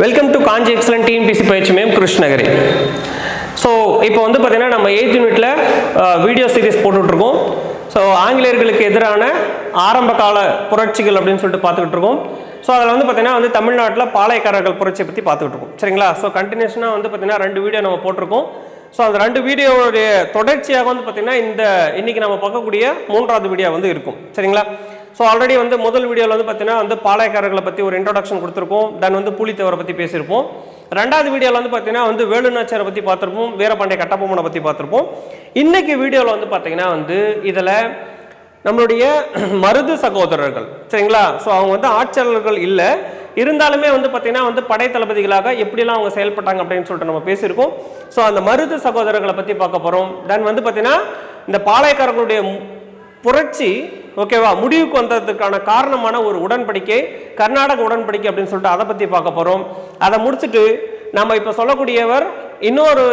Welcome to Kanchi excellent TNPSC பயிற்சி மையம் Krishnagiri. So இப்போ வந்து பார்த்தீங்கன்னா நம்ம 8th யூனிட்டில் வீடியோ சீரிஸ் போட்டுட்ருக்கோம். ஸோ ஆங்கிலேயர்களுக்கு எதிரான ஆரம்ப கால புரட்சிகள் அப்படின்னு சொல்லிட்டு பார்த்துக்கிட்டு இருக்கோம். ஸோ அதில் வந்து பார்த்தீங்கன்னா வந்து தமிழ்நாட்டில் பாளையக்காரர்கள் புரட்சியை பற்றி பார்த்துக்கிட்டு இருக்கோம். சரிங்களா? ஸோ கண்டினியூஷனாக வந்து பார்த்தீங்கன்னா 2 வீடியோ நம்ம போட்டிருக்கோம். ஸோ அந்த 2 வீடியோவுடைய தொடர்ச்சியாக வந்து பார்த்தீங்கன்னா இன்னைக்கு நம்ம பார்க்கக்கூடிய 3வது வீடியோ வந்து இருக்கும். சரிங்களா? ஸோ ஆல்ரெடி வந்து முதல் வீடியோவில் வந்து பார்த்தீங்கன்னா வந்து பாளையக்காரர்களை பற்றி ஒரு இன்ட்ரோடக்ஷன் கொடுத்துருப்போம். தென் வந்து புலித்தேவரை பற்றி பேசியிருப்போம். 2வது வீடியோவில் வந்து பார்த்தீங்கன்னா வந்து வேலுநாச்சியாரை பற்றி பார்த்துருப்போம், வீரபாண்டிய கட்டபொம்மனை பற்றி பார்த்துருப்போம். இன்னைக்கு வீடியோவில் வந்து பார்த்தீங்கன்னா வந்து இதில் நம்மளுடைய மருது சகோதரர்கள், சரிங்களா? ஸோ அவங்க வந்து ஆட்சியாளர்கள் இல்லை, இருந்தாலுமே வந்து பார்த்தீங்கன்னா வந்து படை தளபதிகளாக எப்படிலாம் அவங்க செயல்பட்டாங்க அப்படின்னு சொல்லிட்டு நம்ம பேசியிருக்கோம். ஸோ அந்த மருது சகோதரர்களை பற்றி பார்க்க போகிறோம். தென் வந்து பார்த்தீங்கன்னா இந்த பாளையக்காரர்களுடைய புரட்சி ஓகேவா முடிவுக்கு வந்ததுக்கான காரணமான ஒரு உடன்படிக்கை, கர்நாடக உடன்படிக்கை அப்படின்னு சொல்லிட்டு அதை பற்றி பார்க்க போகிறோம். அதை முடிச்சுட்டு நம்ம இப்போ சொல்லக்கூடியவர் இன்னொரு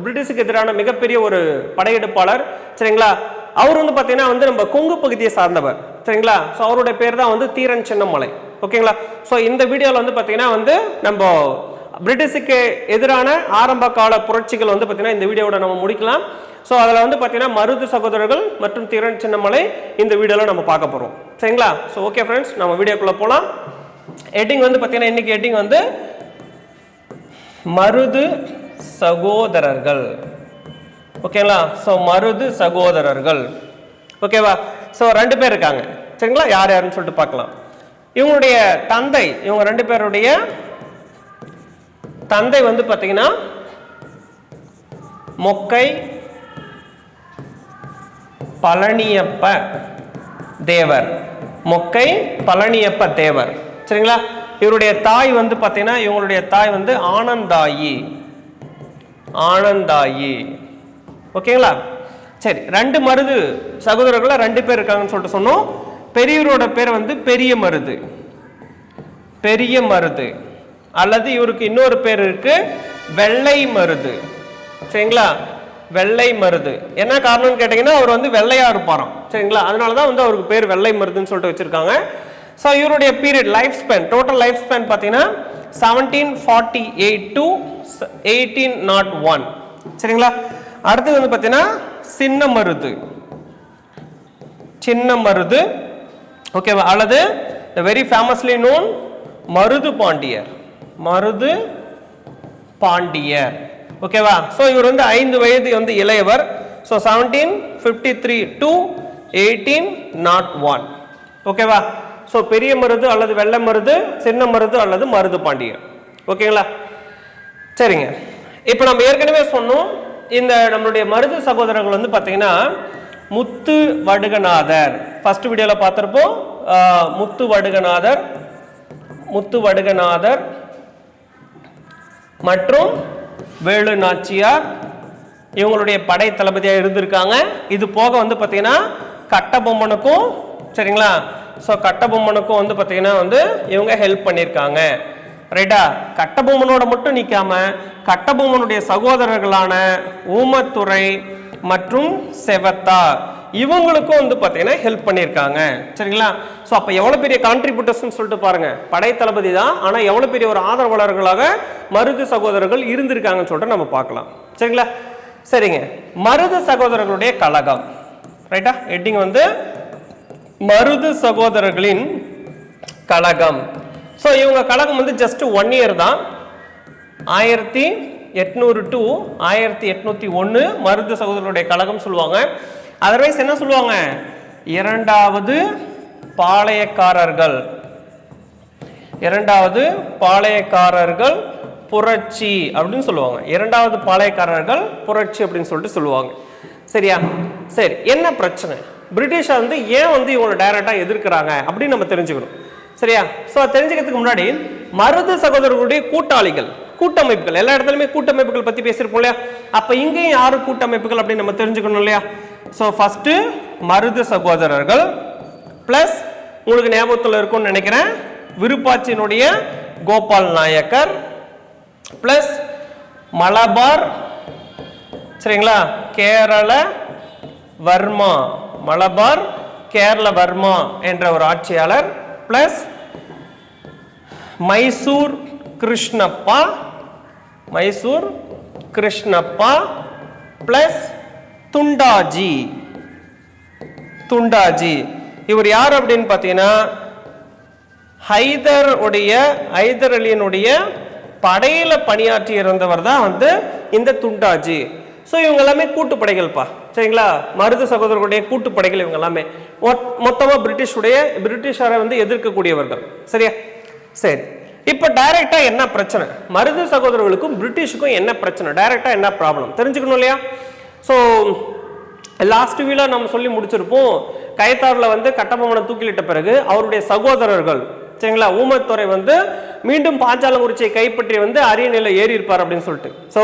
பிரிட்டிஷுக்கு எதிரான மிகப்பெரிய ஒரு படையெடுப்பாளர், சரிங்களா? அவர் வந்து பார்த்தீங்கன்னா வந்து நம்ம கொங்கு பகுதியை சார்ந்தவர், சரிங்களா? ஸோ அவருடைய பேர் தான் வந்து தீரன் சின்னமலை, ஓகேங்களா? ஸோ இந்த வீடியோவில் வந்து பார்த்தீங்கன்னா வந்து நம்ம பிரிட்டிஷுக்கு எதிரான ஆரம்ப கால புரட்சிகள் வந்து பார்த்தீங்கன்னா இந்த வீடியோவோட நம்ம முடிக்கலாம். ஸோ அதில் வந்து பார்த்தீங்கன்னா மருது சகோதரர்கள் மற்றும் தீரன் சின்னமலை இந்த வீடியோவில் நம்ம பார்க்க போகிறோம், சரிங்களா? ஸோ ஓகே ஃப்ரெண்ட்ஸ், நம்ம வீடியோக்குள்ளே போகலாம். ஹெட்டிங் வந்து பார்த்தீங்கன்னா இன்னைக்கு ஹெட்டிங் வந்து மருது சகோதரர்கள், ஓகேங்களா? ஸோ மருது சகோதரர்கள், ஓகேவா? ஸோ 2 பேர் இருக்காங்க, சரிங்களா? யார் யாருன்னு சொல்லிட்டு பார்க்கலாம். இவங்களுடைய தந்தை, இவங்க 2 பேருடைய தந்தை வந்து பார்த்தீங்கன்னா மொக்கை பழனியப்ப தேவர், மொக்கை பழனியப்ப தேவர், சரிங்களா? இவருடைய தாய் வந்து பார்த்தீங்கன்னா இவங்களுடைய தாய் வந்து ஆனந்தாயி, ஓகேங்களா? சரி, 2 மருது சகோதரர்கள் 2 பேர் இருக்காங்கன்னு சொல்லிட்டு சொன்னோம். பெரியவரோட பேர் வந்து பெரிய மருது அல்லது இவருக்கு இன்னொரு பேர் இருக்கு வெள்ளை மருது, சரிங்களா? வெள்ளை மருது. என்ன காரணம்னு கேட்டீங்கன்னா அவர் வந்து வெள்ளையா இருப்பாராம், சரிங்களா? அதனாலதான் வந்து அவருக்கு பேர் வெள்ளை மருதுன்னு சொல்லிட்டு வச்சிருக்காங்க. ஸோ இவருடைய period life span, total life span பார்த்தீங்கன்னா 1748 to 1801, சரிங்களா? அடுத்து வந்து பார்த்தீங்கன்னா சின்ன மருது, ஓகேவா? அல்லது வெரி ஃபேமஸ்லி நோன் மருது பாண்டியர், ஓகேவா? ஸோ இவர் வந்து 5 வயது வந்து இளையவர். ஸோ 1753 to 1801, ஓகேவா? ஸோ பெரிய மருது அல்லது வெள்ளை மருது, சின்ன மருது அல்லது மருது பாண்டியர், ஓகேங்களா? சரிங்க, இப்போ நம்ம ஏற்கனவே சொன்னோம் இந்த நம்மளுடைய மருது சகோதரர்கள் வந்து பார்த்தீங்கன்னா முத்து வடுகநாதர், ஃபர்ஸ்ட் வீடியோவில் பார்த்துருப்போம். முத்து வடுகநாதர் மற்றும் வேலு நாச்சியார் இவங்களுடைய படை தளபதியாக இருந்திருக்காங்க. இது போக வந்து பார்த்தீங்கன்னா கட்டபொம்மனுக்கும், சரிங்களா? ஸோ கட்டபொம்மனுக்கும் வந்து பார்த்தீங்கன்னா வந்து இவங்க ஹெல்ப் பண்ணியிருக்காங்க, ரைட்டா? கட்டபொம்மனோட மட்டும் நிற்காம கட்டபொம்மனுடைய சகோதரர்களான ஊமத்துறை மற்றும் செவத்தா இவங்களுக்கும் வந்து பார்த்தீங்கன்னா ஹெல்ப் பண்ணியிருக்காங்க, சரிங்களா? ஸோ அப்போ எவ்வளோ பெரிய கான்ட்ரிபியூட்டர்ஸ்ன்னு சொல்லிட்டு பாருங்க. படை தளபதி தான், ஆனால் எவ்வளோ பெரிய ஒரு ஆதரவாளர்களாக மருது சகோதரர்கள் இருந்திருக்காங்கன்னு சொல்லிட்டு நம்ம பார்க்கலாம், சரிங்களா? சரிங்க, மருது சகோதரர்களுடைய கழகம், ரைட்டா? ஹெட்டிங் வந்து மருது சகோதரர்களின் கழகம். ஸோ இவங்க கழகம் வந்து ஜஸ்ட் 1 இயர் தான், 1800 to 1801 மருது சகோதரர்களுடைய கழகம் சொல்லுவாங்க. அதர்வைஸ் என்ன சொல்லுவாங்க? 2வது பாளையக்காரர்கள் புரட்சி அப்படின்னு சொல்லுவாங்க. 2வது பாளையக்காரர்கள் புரட்சி அப்படின்னு சொல்லிட்டு சொல்லுவாங்க, சரியா? சரி, என்ன பிரச்சனை? பிரிட்டிஷ் வந்து ஏன் வந்து இவங்களை டைரக்டா எதிர்க்கிறாங்க அப்படின்னு நம்ம தெரிஞ்சுக்கணும், சரியா? ஸோ தெரிஞ்சுக்கிறதுக்கு முன்னாடி மருது சகோதரர்களுடைய கூட்டமைப்புகள் எல்லா இடத்துலையுமே கூட்டமைப்புகள் பத்தி பேசியிருப்போம் இல்லையா? அப்ப இங்கேயும் யாரு கூட்டமைப்புகள் அப்படின்னு நம்ம தெரிஞ்சுக்கணும் இல்லையா? ஸோ ஃபர்ஸ்ட் மருது சகோதரர்கள் பிளஸ் உங்களுக்கு ஞாபகத்தில் இருக்கும்னு நினைக்கிறேன் விருப்பாட்சியினுடைய கோபால் நாயக்கர் பிளஸ் மலபார், சரிங்களா? கேரள வர்மா என்ற ஒரு ஆட்சியாளர் பிளஸ் மைசூர் கிருஷ்ணப்பா, மைசூர் கிருஷ்ணப்பா பிளஸ் துண்டாஜி. துண்டாஜி இவர் யார் அப்படின்னு பார்த்தீங்கன்னா ஹைதர் அலியினுடைய படையில பணியாற்றி இருந்தவர் தான் வந்து இந்த துண்டாஜி. ஸோ இவங்க எல்லாமே கூட்டுப்படைகள்ப்பா, சரிங்களா? மருது சகோதரர்களுடைய கூட்டுப்படைகள் இவங்க எல்லாமே மொத்தமாக பிரிட்டிஷாரை வந்து எதிர்க்கக்கூடியவர்கள், சரியா? சரி, இப்போ டைரக்டா என்ன பிரச்சனை, மருது சகோதரர்களுக்கும் பிரிட்டிஷுக்கும் என்ன பிரச்சனை, டைரக்டா என்ன ப்ராப்ளம் தெரிஞ்சுக்கணும் இல்லையா? ஸோ லாஸ்ட் வீல நம்ம சொல்லி முடிச்சிருப்போம். கயத்தாறுல வந்து கட்டபொம்மனை தூக்கிலிட்ட பிறகு அவருடைய சகோதரர்கள், சரிங்களா, ஊமத்துறை வந்து மீண்டும் பாஞ்சாலங்குறிச்சியை கைப்பற்றி வந்து அரியணையில ஏறி இருப்பார் அப்படின்னு சொல்லிட்டு. ஸோ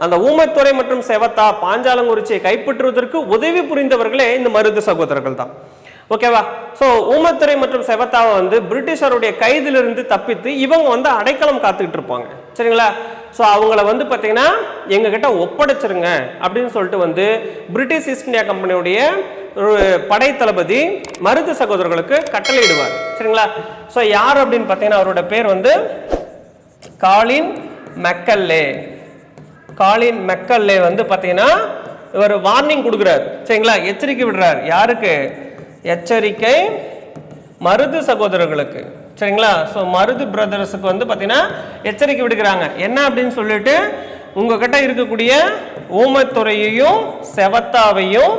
அந்த ஊமத்துறை மற்றும் செவத்தா பாஞ்சாலங்குறிச்சியை கைப்பற்றுவதற்கு உதவி புரிந்தவர்களே இந்த மருது சகோதரர்கள் தான். ஓகேவா? ஸோ ஊமத்துறை மற்றும் செவத்தாவை வந்து பிரிட்டிஷாருடைய கைதிலிருந்து தப்பித்து இவங்க வந்து அடைக்கலம் காத்துக்கிட்டு இருப்பாங்க, சரிங்களா? ஸோ அவங்கள வந்து பார்த்தீங்கன்னா எங்ககிட்ட ஒப்படைச்சிருங்க அப்படின்னு சொல்லிட்டு வந்து பிரிட்டிஷ் ஈஸ்ட் இந்தியா கம்பெனியுடைய படை தளபதி மருது சகோதரர்களுக்கு கட்டளையிடுவார், சரிங்களா? ஸோ யார் அப்படின்னு பார்த்தீங்கன்னா அவரோட பேர் வந்து காலின் மெக்கல்லே. காலின் மெக்கல்லே வந்து பார்த்தீங்கன்னா இவர் வார்னிங் கொடுக்குறாரு, சரிங்களா, எச்சரிக்கை விடுறார். யாருக்கு? எச்சரிக்கை மருது சகோதரர்களுக்கு, சரிங்களா? ஸோ மருது பிரதர்ஸுக்கு வந்து பார்த்தீங்கன்னா எச்சரிக்கை விடுக்கிறாங்க. என்ன அப்படின்னு சொல்லிட்டு உங்ககிட்ட இருக்கக்கூடிய ஊமத்துறையையும் செவத்தாவையும்,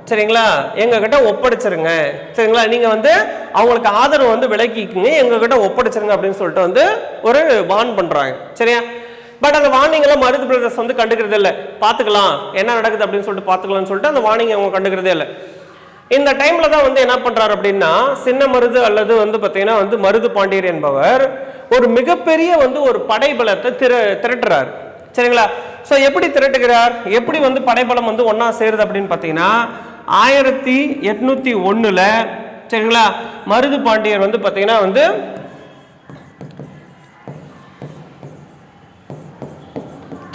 சரிங்களா, எங்ககிட்ட ஒப்படைச்சிருங்க, சரிங்களா? நீங்க வந்து அவங்களுக்கு ஆதரவு வந்து விலக்கிக்குங்க, எங்ககிட்ட ஒப்படைச்சிருங்க அப்படின்னு சொல்லிட்டு வந்து ஒரு வார்ன் பண்றாங்க, சரியா? பட் அந்த வார்னிங் எல்லாம் மருது பிரதர்ஸ் வந்து கண்டுக்கிறதே இல்லை. பார்த்துக்கலாம் என்ன நடக்குது அப்படின்னு சொல்லிட்டு பார்த்துக்கலாம்னு சொல்லிட்டு அந்த வார்னிங் அவங்க கண்டுக்கிறதே இல்லை. இந்த டைம்ல தான் வந்து என்ன பண்றாரு அப்படின்னா சின்ன மருது அல்லது வந்து பார்த்தீங்கன்னா வந்து மருது பாண்டியர் என்பவர் ஒரு மிகப்பெரிய வந்து ஒரு படைபலத்தை திரட்டுறார், சரிங்களா? ஸோ எப்படி திரட்டுகிறார், எப்படி வந்து படைபலம் வந்து ஒன்னா சேருது அப்படின்னு பார்த்தீங்கன்னா 1801 சரிங்களா மருது பாண்டியர் வந்து பார்த்தீங்கன்னா வந்து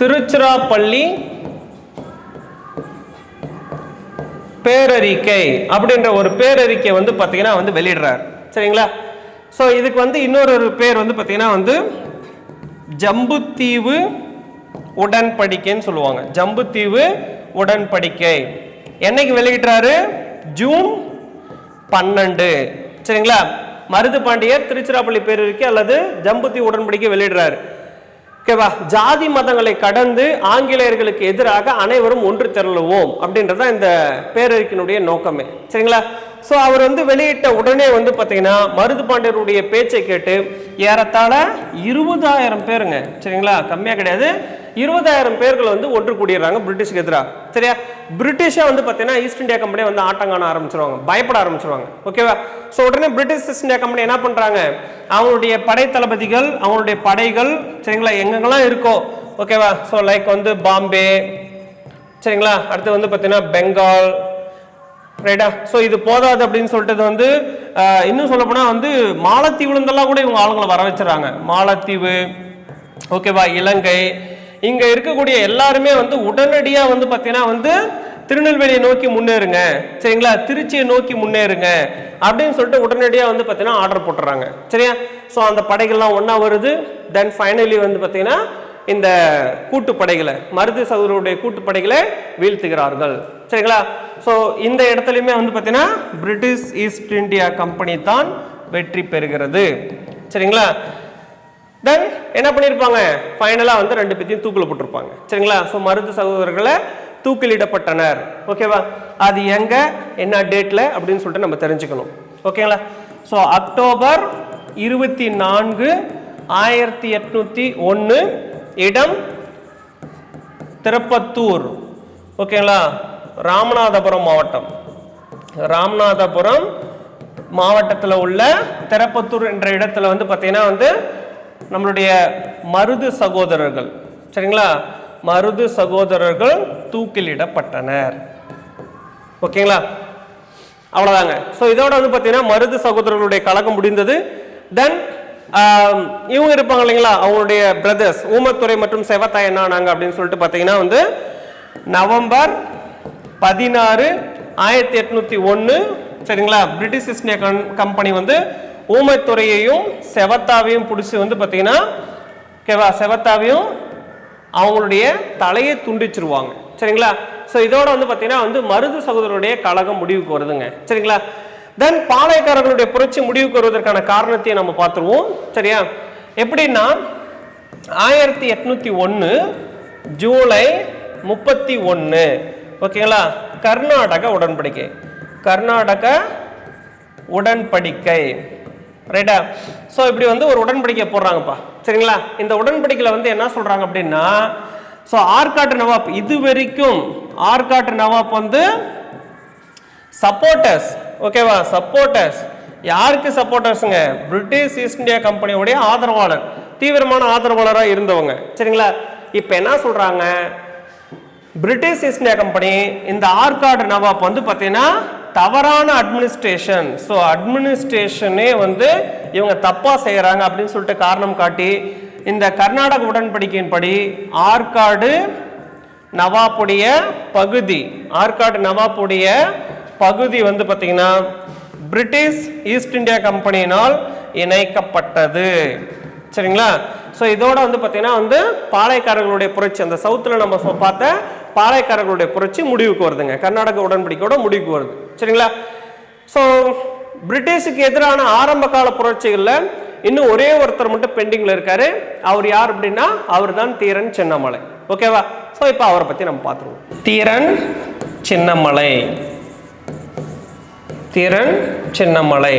திருச்சிராப்பள்ளி பேரறிக்கை அப்படின்ற ஒரு பேரறிக்கை வந்து பார்த்தீங்கன்னா வந்து வெளியிடுறார், சரிங்களா? ஸோ இதுக்கு வந்து இன்னொரு பேர் வந்து பார்த்தீங்கன்னா வந்து ஜம்புத்தீவு உடன்படிக்கைன்னு சொல்லுவாங்க. ஜம்புத்தீவு உடன்படிக்கை என்னைக்கு வெளியிட்டாரு? ஜூன் 12, சரிங்களா? மருது பாண்டியர் திருச்சிராப்பள்ளி பேரறிக்கை அல்லது ஜம்புத்தீவு உடன்படிக்கை வெளியிடுறாரு. ஓகேவா? ஜாதி மதங்களை கடந்து ஆங்கிலேயர்களுக்கு எதிராக அனைவரும் ஒன்று திரளுவோம் அப்படின்றத இந்த பேரறிக்கையினுடைய நோக்கமே, சரிங்களா? ஸோ அவர் வந்து வெளியிட்ட உடனே வந்து பார்த்தீங்கன்னா மருது பாண்டியருடைய பேச்சை கேட்டு ஏறத்தாழ 20,000 பேருங்க, சரிங்களா, கம்மியாக கிடையாது, 20,000 பேர்கள் வந்து ஒன்று கூடிடுறாங்க பிரிட்டிஷ்க்கு எதிராக, சரியா? பிரிட்டிஷை வந்து பார்த்தீங்கன்னா ஈஸ்ட் இந்தியா கம்பெனி வந்து ஆட்டங்காண ஆரம்பிச்சிருவாங்க, பயப்பட ஆரம்பிச்சிருவாங்க, ஓகேவா? ஸோ உடனே பிரிட்டிஷ் ஈஸ்ட் இந்தியா கம்பெனி என்ன பண்ணுறாங்க, அவங்களுடைய படை தளபதிகள் அவங்களுடைய படைகள், சரிங்களா, எங்கெங்கெல்லாம் இருக்கோ, ஓகேவா? ஸோ லைக் வந்து பாம்பே, சரிங்களா, அடுத்து வந்து பார்த்தீங்கன்னா பெங்கால், ரைட்டா? ஸோ இது போதாது அப்படின்னு சொல்லிட்டு வந்து இன்னும் சொல்ல போனால் வந்து மாலத்தீவுலேருந்தெல்லாம் கூட இவங்க ஆளுங்களை வர வச்சுறாங்க. மாலத்தீவு, ஓகேவா, இலங்கை, இங்கே இருக்கக்கூடிய எல்லாருமே வந்து உடனடியாக வந்து பார்த்தீங்கன்னா வந்து திருநெல்வேலியை நோக்கி முன்னேறுங்க, சரிங்களா, திருச்சியை நோக்கி முன்னேறுங்க அப்படின்னு சொல்லிட்டு உடனடியாக வந்து பார்த்தீங்கன்னா ஆர்டர் போட்டுறாங்க, சரியா? ஸோ அந்த படைகள்லாம் ஒன்றா வருது. தென் ஃபைனலி வந்து பார்த்தீங்கன்னா இந்த கூட்டுப்படைகளை மருது சகோதரருடைய கூட்டுப்படைகளை வீழ்த்துகிறார்கள், சரிங்களா? ஸோ இந்த இடத்துலையுமே வந்து பார்த்தீங்கன்னா பிரிட்டிஷ் ஈஸ்ட் இந்தியா கம்பெனி தான் வெற்றி பெறுகிறது, சரிங்களா? தென் என்ன பண்ணியிருப்பாங்க, ஃபைனலாக வந்து 2 பேத்தையும் தூக்கில் போட்டிருப்பாங்க, சரிங்களா? ஸோ மருது சகோதரர்களை தூக்கிலிடப்பட்டனர், ஓகேவா? அது எங்க என்ன டேட்ல அப்படின்னு சொல்லிட்டு நம்ம தெரிஞ்சுக்கணும், ஓகேங்களா? ஸோ அக்டோபர் 24, 1801, இடம் திருப்பத்தூர், ஓகேங்களா, ராமநாதபுரம் மாவட்டம். ராமநாதபுரம் மாவட்டத்தில் உள்ள திருப்பத்தூர் என்ற இடத்துல வந்து பார்த்தீங்கன்னா வந்து நம்மளுடைய மருது சகோதரர்கள், சரிங்களா, மருது சகோதரர்கள் தூக்கிலிடப்பட்டனர், ஓகேங்களா? அவ்வளோதாங்க. ஸோ இதோட வந்து பார்த்தீங்கன்னா மருது சகோதரர்களுடைய கழகம் முடிந்தது. தென் இவங்க இருப்பாங்க இல்லைங்களா, அவங்களுடைய பிரதர்ஸ் ஊமத்துறை மற்றும் செவத்தா என்ன ஆனாங்க அப்படின்னு சொல்லிட்டு பார்த்தீங்கன்னா வந்து நவம்பர் 16, 1801, சரிங்களா, பிரிட்டிஷ் ஈஸ்ட் இந்தியா கம்பெனி வந்து ஊமத்துறையையும் செவத்தாவையும் பிடிச்சி வந்து பார்த்தீங்கன்னா ஓகேவா, செவத்தாவையும் அவங்களுடைய தலையை துண்டிச்சிருவாங்க. சரிங்களா. ஸோ இதோட வந்து பார்த்தீங்கன்னா வந்து மருது சகோதரருடைய கழகம் முடிவுக்கு வருதுங்க. சரிங்களா. தென் பாளையக்காரர்களுடைய புரட்சி முடிவுக்கு வருவதற்கான காரணத்தையும் நம்ம பார்த்துருவோம். சரியா. எப்படின்னா 1801 ஜூலை 31 ஓகேங்களா, கர்நாடக உடன்படிக்கை. கர்நாடக உடன்படிக்கை ரைட்டா. ஸோ இப்படி வந்து ஒரு உடன்படிக்கை போடுறாங்கப்பா. சரிங்களா. இந்த உடன்படிக்கையில் வந்து என்ன சொல்றாங்க அப்படின்னா, ஸோ ஆற்காட்டு நவாப் இது வரைக்கும் ஆற்காட்டு நவாப் வந்து சப்போர்ட்டர்ஸ். ஓகேவா, சப்போர்ட்டர்ஸ். யாருக்கு சப்போர்ட்டர்ஸுங்க? பிரிட்டிஷ் ஈஸ்ட் இந்தியா கம்பெனியோடைய ஆதரவாளர், தீவிரமான ஆதரவாளராக இருந்தவங்க. சரிங்களா. இப்போ என்ன சொல்றாங்க, பிரிட்டிஷ் ஈஸ்ட் இந்தியா கம்பெனி இந்த ஆற்காடு நவாப் வந்து பார்த்தீங்கன்னா தவறான அட்மினிஸ்ட்ரேஷன், ஸோ அட்மினிஸ்ட்ரேஷனே வந்து இவங்க தப்பா செய்யறாங்க அப்படின்னு சொல்லிட்டு காரணம் காட்டி இந்த கர்நாடக உடன்படிக்கையின்படி ஆற்காடு நவாப்புடைய பகுதி, ஆற்காடு நவாப்புடைய பகுதி வந்து பார்த்தீங்கன்னா பிரிட்டிஷ் ஈஸ்ட் இந்தியா கம்பெனியினால் இணைக்கப்பட்டது. சரிங்களா. ஸோ இதோட வந்து பார்த்தீங்கன்னா வந்து பாளையக்காரர்களுடைய புரட்சி, அந்த சவுத்தில் நம்ம பார்த்த பாளையக்காரர்களுடைய புரட்சி முடிவுக்கு வருதுங்க. கர்நாடக உடன்படிக்கையோட முடிவுக்கு வருது. சரிங்களா. ஸோ பிரிட்டிஷுக்கு எதிரான ஆரம்ப கால புரட்சிகளில் இன்னும் ஒரே ஒருத்தர் மட்டும் பெண்டிங்ல இருக்காரு. அவர் யார் அப்படின்னா அவர் தான் தீரன் சின்னமலை. ஓகேவா. ஸோ இப்போ அவரை பற்றி நம்ம பார்த்துருவோம். தீரன் சின்னமலை. தீரன் சின்னமலை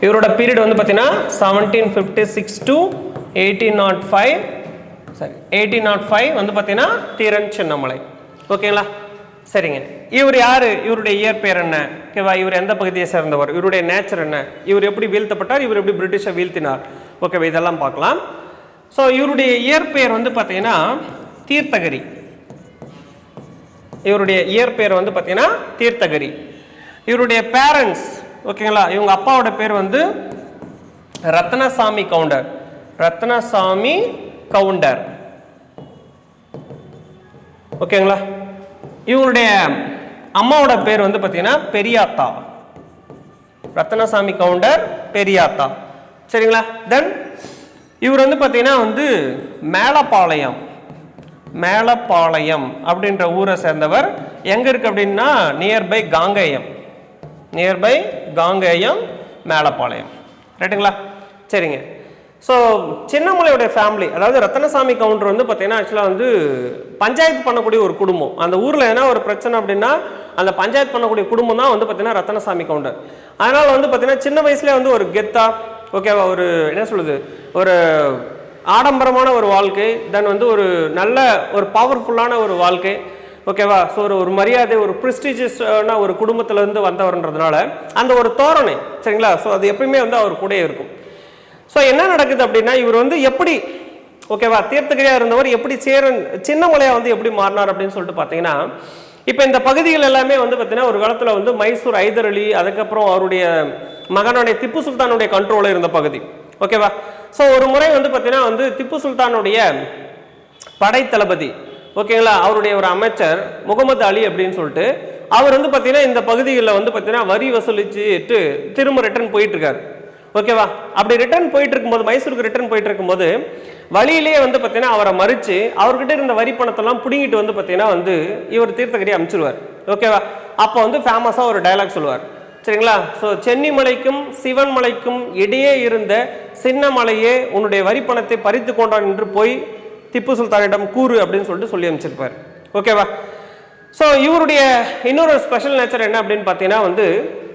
இவரோட பீரியட் வந்து பார்த்தீங்கன்னா 1756 to 1805. சரி, 1805 வந்து பார்த்தீங்கன்னா தீரன் சின்னமலை. ஓகேங்களா. சரிங்க. இவர் யாரு? இவருடைய இயற்பெயர் என்ன? ஓகேவா. இவர் எந்த பகுதியை சேர்ந்தவர்? இவருடைய நேச்சர் என்ன? இவர் எப்படி வீழ்த்தப்பட்டார்? இவர் எப்படி பிரிட்டிஷை வீழ்த்தினார்? ஓகேவா, இதெல்லாம் பார்க்கலாம். ஸோ இவருடைய இயற்பெயர் வந்து பார்த்தீங்கன்னா தீர்த்தகிரி. இவருடைய இயற்பெயர் வந்து பார்த்தீங்கன்னா தீர்த்தகிரி. இவருடைய பேரண்ட்ஸ் ஓகேங்களா, இவங்க அப்பாவோட பேர் வந்து ரத்னசாமி கவுண்டர். ரத்னசாமி கவுண்டர். ஓகேங்களா. இவங்களுடைய அம்மாவோட பேர் வந்து பார்த்தீங்கன்னா பெரியாத்தா. ரத்னசாமி கவுண்டர், பெரியாத்தா. சரிங்களா. தென் இவர் வந்து பார்த்தீங்கன்னா வந்து மேலப்பாளையம், மேலப்பாளையம் அப்படின்ற ஊரை சேர்ந்தவர். எங்க இருக்கு அப்படின்னா நியர்பை காங்கேயம், நியர்பை காங்கேயம், மேலப்பாளையம். ரைட்டுங்களா. சரிங்க. ஸோ சின்னமலையோட ஃபேமிலி, அதாவது ரத்னசாமி கவுண்டர் வந்து பார்த்தீங்கன்னா ஆக்சுவலாக வந்து பஞ்சாயத்து பண்ணக்கூடிய ஒரு குடும்பம். அந்த ஊரில் என்ன ஒரு பிரச்சனை அப்படின்னா அந்த பஞ்சாயத்து பண்ணக்கூடிய குடும்பம் தான் வந்து பார்த்தீங்கன்னா ரத்னசாமி கவுண்டர். அதனால் வந்து பார்த்தீங்கன்னா சின்ன வயசுலேயே வந்து ஒரு கெத்தா, ஓகேவா, ஒரு என்ன சொல்லுது, ஒரு ஆடம்பரமான ஒரு வாழ்க்கை, தென் வந்து ஒரு நல்ல ஒரு பவர்ஃபுல்லான ஒரு வாழ்க்கை. ஓகேவா. ஸோ ஒரு மரியாதை, ஒரு ப்ரெஸ்டீஜியஸான ஒரு குடும்பத்திலேருந்து வந்தவர்ன்றதுனால அந்த ஒரு தோரணை. சரிங்களா. ஸோ அது எப்பயுமே வந்து அவர் கூட இருக்கும். ஸோ என்ன நடக்குது அப்படின்னா இவர் வந்து எப்படி ஓகேவா தீர்த்தகிரியா இருந்தவர் எப்படி சின்னமலையா வந்து எப்படி மாறினார் அப்படின்னு சொல்லிட்டு பார்த்தீங்கன்னா, இப்போ இந்த பகுதிகள் எல்லாமே வந்து பார்த்தீங்கன்னா ஒரு காலத்தில் வந்து மைசூர் ஐதர் அலி, அதுக்கப்புறம் அவருடைய மகனுடைய திப்பு சுல்தானுடைய கண்ட்ரோலில் இருந்த பகுதி. ஓகேவா. ஸோ ஒரு முறை வந்து பார்த்தீங்கன்னா வந்து திப்பு சுல்தானுடைய படை தளபதி ஓகேங்களா, அவருடைய ஒரு அமைச்சர் முகமது அலி அப்படின்னு சொல்லிட்டு அவர் வந்து பார்த்தீங்கன்னா இந்த பகுதிகளில் வந்து பார்த்தீங்கன்னா வரி வசூலிச்சுட்டு திரும்ப ரிட்டர்ன் போயிட்டு இருக்காரு. ஓகேவா. அப்படி ரிட்டர்ன் போயிட்டு இருக்கும்போது, மைசூருக்கு ரிட்டர்ன் போயிட்டு இருக்கும்போது வழியிலேயே வந்து பார்த்தீங்கன்னா அவரை மறித்து அவர்கிட்ட இருந்த வரி பணத்தெல்லாம் பிடுங்கிட்டு வந்து பார்த்தீங்கன்னா வந்து இவர் தீர்த்தகிரி அனுப்பிச்சிருவார். ஓகேவா. அப்போ வந்து ஃபேமஸாக ஒரு டயலாக் சொல்லுவார். சரிங்களா. ஸோ சென்னிமலைக்கும் சிவன்மலைக்கும் இடையே இருந்த சின்னமலையே உன்னுடைய வரி பணத்தை பறித்து கொண்டான் என்று போய் திப்பு சுல்தானிடம் கூறு அப்படின்னு சொல்லிட்டு சொல்லி அமைச்சிருப்பார். ஓகேவா. ஸோ இவருடைய இன்னொரு ஸ்பெஷல் நேச்சர் என்ன அப்படின்னு பார்த்தீங்கன்னா வந்து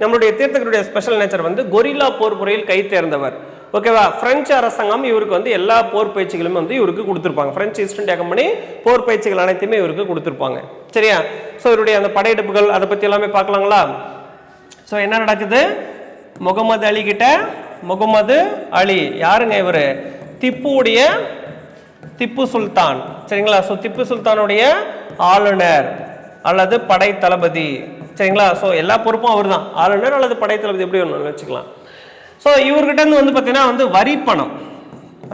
நம்மளுடைய தீர்த்தகிரியுடைய ஸ்பெஷல் நேச்சர் வந்து கொரில்லா போர் முறையில் கை தேர்ந்தவர். ஓகேவா. பிரெஞ்சு அரசாங்கம் இவருக்கு வந்து எல்லா போர் பயிற்சிகளும் வந்து இவருக்கு கொடுத்துருப்பாங்க. பிரெஞ்சு ஈஸ்ட் இந்தியா கம்பெனி போர் பயிற்சிகள் அனைத்துமே இவருக்கு கொடுத்துருப்பாங்க. சரியா. ஸோ இவருடைய அந்த படையெடுப்புகள் அதை பற்றி எல்லாமே பார்க்கலாங்களா. ஸோ என்ன நடக்குது, முகமது அலி கிட்ட, முகமது அலி யாருங்க இவர், திப்புடைய திப்பு சுல்தான். சரிங்களா. ஸோ திப்பு சுல்தானுடைய ஆளுநர் அல்லது படை தளபதி. சரிங்களா. ஸோ எல்லா பொறுப்பும் அவர் தான், ஆளுநர் அல்லது படை தளபதி எப்படி ஒன்று வச்சுக்கலாம். ஸோ இவர்கிட்ட இருந்து வந்து பார்த்தீங்கன்னா வந்து வரி பணம்,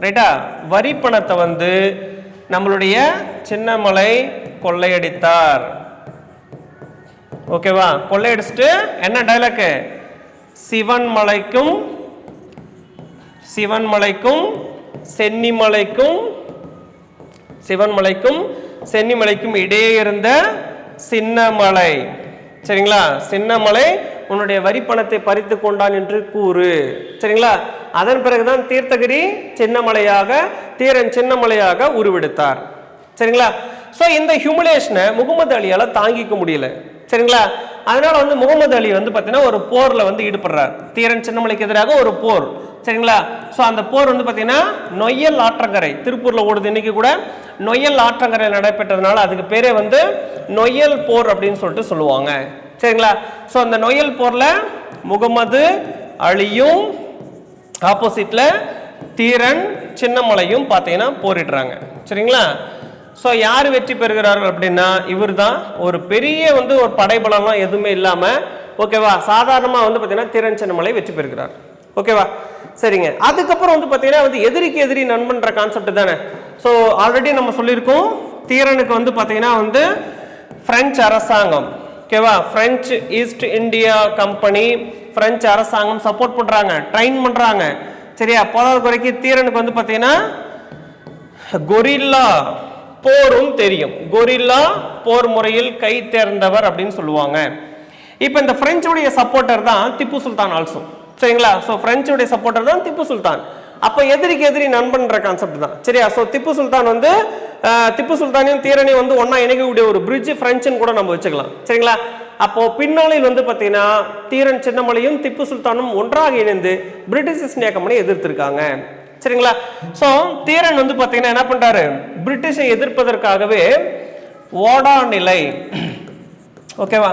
ரைட்டா, வரி பணத்தை வந்து நம்மளுடைய சின்னமலை கொள்ளையடித்தார். ஓகேவா. கொள்ளையடிச்சுட்டு என்ன டைலாக், சிவன்மலைக்கும் சென்னிமலைக்கும் சிவன்மலைக்கும் சென்னிமலைக்கும் இடையே இருந்த சின்னமலை. சரிங்களா? சின்னமலை உன்னுடைய வரி பணத்தை பறித்து கொண்டான் என்று கூறு. சரிங்களா? அதன் பிறகுதான் தீர்த்தகிரி சின்னமலையாக, தீரன் சின்னமலையாக உருவெடுத்தார். சரிங்களா? ஸோ இந்த ஹியூமிலேஷனை முகமது அலியால தாங்கிக்க முடியல. சரிங்களா? அதனால வந்து முகமது அலி வந்து பார்த்தீங்கன்னா ஒரு போர்ல வந்து ஈடுபடுறார். தீரன் சின்னமலைக்கு எதிராக ஒரு போர். சரிங்களா? ஸோ அந்த போர் வந்து பார்த்தீங்கன்னா நொய்யல் ஆற்றங்கரை, திருப்பூர்ல ஓடுது இன்னைக்கு கூட, நொய்யல் ஆற்றங்கரை நடைபெற்றதுனால அதுக்கு பேரே வந்து நொய்யல் போர் அப்படின்னு சொல்லிட்டு சொல்லுவாங்க. சரிங்களா? ஸோ அந்த நொய்யல் போர்ல முகமது அலியும் ஆப்போசிட்ல தீரன் சின்னமலையும் பார்த்தீங்கன்னா போரிடுறாங்க. சரிங்களா? ஸோ யார் வெற்றி பெறுகிறார்கள் அப்படின்னா இவர் தான். ஒரு பெரிய வந்து ஒரு படைபலம்லாம் எதுவுமே இல்லாமல், ஓகேவா, சாதாரணமாக வந்து பார்த்தீங்கன்னா தீரன் சின்னமலை வெற்றி பெறுகிறார். ஓகேவா? சரிங்க. அதுக்கப்புறம் வந்து பார்த்தீங்கன்னா வந்து எதிரிக்கு எதிரி நண்பன்ற கான்செப்ட் தானே. ஸோ ஆல்ரெடி நம்ம சொல்லியிருக்கோம், தீரனுக்கு வந்து பார்த்தீங்கன்னா வந்து பிரெஞ்சு அரசாங்கம், ஓகேவா, French East India company, French அரசாங்கம் சப்போர்ட் பண்ணுறாங்க, ட்ரைன் பண்ணுறாங்க. சரியா? போதாத குறைக்கு தீரனுக்கு வந்து பார்த்தீங்கன்னா கொரில்லா போரும் தெரியும். கொரில்லா போர் முறையில் கை தேர்ந்தவர் அப்படின்னு சொல்லுவாங்க. இப்போ இந்த பிரெஞ்சுடைய சப்போர்ட்டர் தான் திப்பு சுல்தான் ஆல்சோ. சரிங்களா? ஸோ பிரெஞ்சுடைய சப்போர்ட்டர் தான் திப்பு சுல்தான். அப்போ எதிரிக்கு எதிரி நண்பன்ற கான்செப்ட் தான். சரியா? ஸோ திப்பு சுல்தான் வந்து திப்பு சுல்தானையும் தீரனையும் வந்து ஒன்னா இணைக்கக்கூடிய ஒரு பிரிட்ஜ் பிரெஞ்சுன்னு கூட நம்ம வச்சுக்கலாம். சரிங்களா? அப்போ பின்னாளில் வந்து பார்த்தீங்கன்னா தீரன் சின்னமலையும் திப்பு சுல்தானும் ஒன்றாக இணைந்து பிரிட்டிஷ் ஈஸ்ட் இந்தியா கம்பெனியை எதிர்த்திருக்காங்க. சரிங்களா? ஸோ தீரன் வந்து பார்த்தீங்கன்னா என்ன பண்றாரு, பிரிட்டிஷை எதிர்ப்பதற்காகவே ஓடா நிலை, ஓகேவா,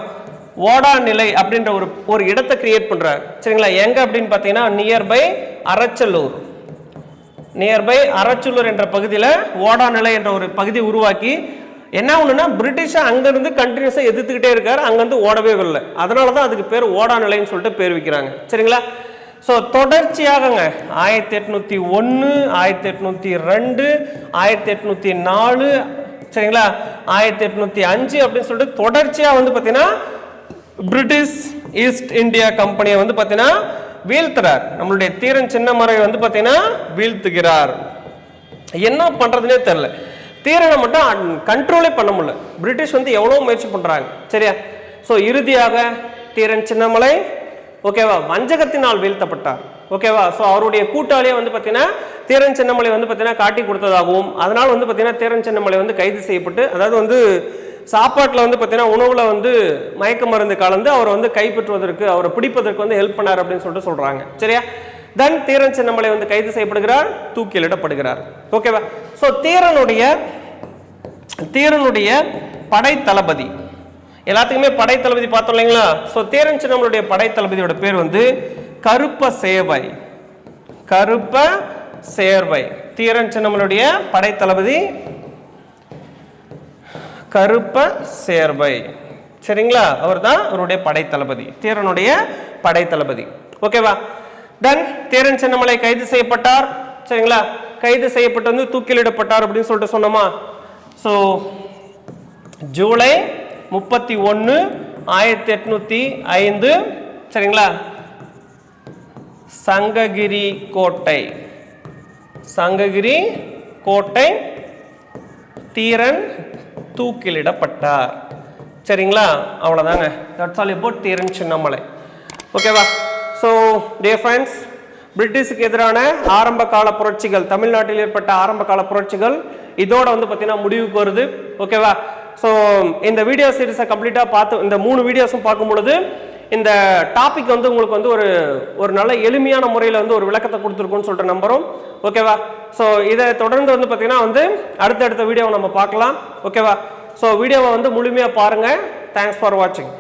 ஓடா நிலை அப்படின்ற ஒரு இடத்தை கிரியேட் பண்றாரு. சரிங்களா? எங்க அப்படின்னு பார்த்தீங்கன்னா நியர்பை அரச்சலூர், நியர்பை அரச்சலூர் என்ற பகுதியில் ஓடா நிலை என்ற ஒரு பகுதியை உருவாக்கி என்ன ஒண்ணுன்னா பிரிட்டிஷை அங்கிருந்து கண்டினியூஸா எதிர்த்துக்கிட்டே இருக்காரு, அங்கிருந்து ஓடவே வரல. அதனால தான் அதுக்கு பேர் ஓடா நிலைன்னு சொல்லிட்டு பேர் வைக்கிறாங்க. சரிங்களா? ஸோ தொடர்ச்சியாகங்க 1801, 1802, 1804, சரிங்களா, 1805 அப்படின்னு சொல்லிட்டு தொடர்ச்சியாக வந்து பார்த்தீங்கன்னா பிரிட்டிஷ் ஈஸ்ட் இந்தியா கம்பெனியை வந்து பார்த்தீங்கன்னா வீழ்த்துறார். நம்மளுடைய தீரன் சின்னமலை வந்து பார்த்தீங்கன்னா வீழ்த்துகிறார். என்ன பண்றதுனே தெரியல, தீரனை மட்டும் கண்ட்ரோலே பண்ண முடியல. பிரிட்டிஷ் வந்து எவ்வளோ முயற்சி பண்றாங்க. சரியா? ஸோ இறுதியாக தீரன் சின்னமலை, ஓகேவா, வஞ்சகத்தினால் வீழ்த்தப்பட்டார். ஓகேவா? ஸோ அவருடைய கூட்டாளியை வந்து பார்த்தீங்கன்னா தீரன் சின்னமலை வந்து பார்த்தீங்கன்னா காட்டி கொடுத்ததாகவும், அதனால வந்து பார்த்தீங்கன்னா தீரன் சின்னமலை வந்து கைது செய்யப்பட்டு, அதாவது வந்து சாப்பாட்டில் வந்து பார்த்தீங்கன்னா உணவுல வந்து மயக்க மருந்து கலந்து அவரை வந்து கைப்பற்றுவதற்கு, அவரை பிடிப்பதற்கு வந்து ஹெல்ப் பண்ணார் அப்படின்னு சொல்லிட்டு சொல்றாங்க. சரியா? தென் தீரன் சின்னமலை வந்து கைது செய்யப்படுகிறார், தூக்கிலிடப்படுகிறார். ஓகேவா? ஸோ தீரனுடைய படை தளபதி, எல்லாத்துக்குமே படை தளபதி பார்த்தோம் இல்லைங்களா? ஸோ தீரன் சின்னமலையுடைய படை தளபதியோட பேர் வந்து கருப்ப சேவை. கருப்ப சேர்வை. தீரன் சின்னமலையுடைய படை தளபதி கருப்ப சேர்வை. சரிங்களா? அவர் தான் அவருடைய படை தளபதி, தீரனுடைய படை தளபதி. ஓகேவா? தென் தீரன் சின்னமலை கைது செய்யப்பட்டார். சரிங்களா? கைது செய்யப்பட்டு வந்து தூக்கிலிடப்பட்டார் அப்படின்னு சொல்லிட்டு சொன்னோமா? ஸோ ஜூலை 31, 1805, சரிங்களா, சங்ககிரி கோட்டை, சங்ககிரி கோட்டை தீரன் தூக்கிலிடப்பட்டார். சரிங்களா? அவ்வளோதாங்க. That's all about Dheeran Chinnamalai. ஓகேவா? ஸோ டியர் ஃப்ரெண்ட்ஸ், பிரிட்டிஷுக்கு எதிரான ஆரம்ப கால புரட்சிகள், தமிழ்நாட்டில் ஏற்பட்ட ஆரம்ப கால புரட்சிகள் இதோட வந்து பார்த்தீங்கன்னா முடிவுக்கு வருது. ஓகேவா? ஸோ இந்த வீடியோ சீரிஸை கம்ப்ளீட்டாக பார்த்து, இந்த 3 வீடியோஸும் பார்க்கும் பொழுது இந்த டாபிக் வந்து உங்களுக்கு வந்து ஒரு நல்ல எளிமையான முறையில் வந்து ஒரு விளக்கத்தை கொடுத்துருக்குன்னு சொல்லிட்டு நம்புகிறோம். ஓகேவா? ஸோ இதை தொடர்ந்து வந்து பார்த்தீங்கன்னா வந்து அடுத்தடுத்த வீடியோவை நம்ம பார்க்கலாம். ஓகேவா? ஸோ வீடியோவை வந்து முழுமையாக பாருங்கள். தேங்க்ஸ் ஃபார் வாட்சிங்.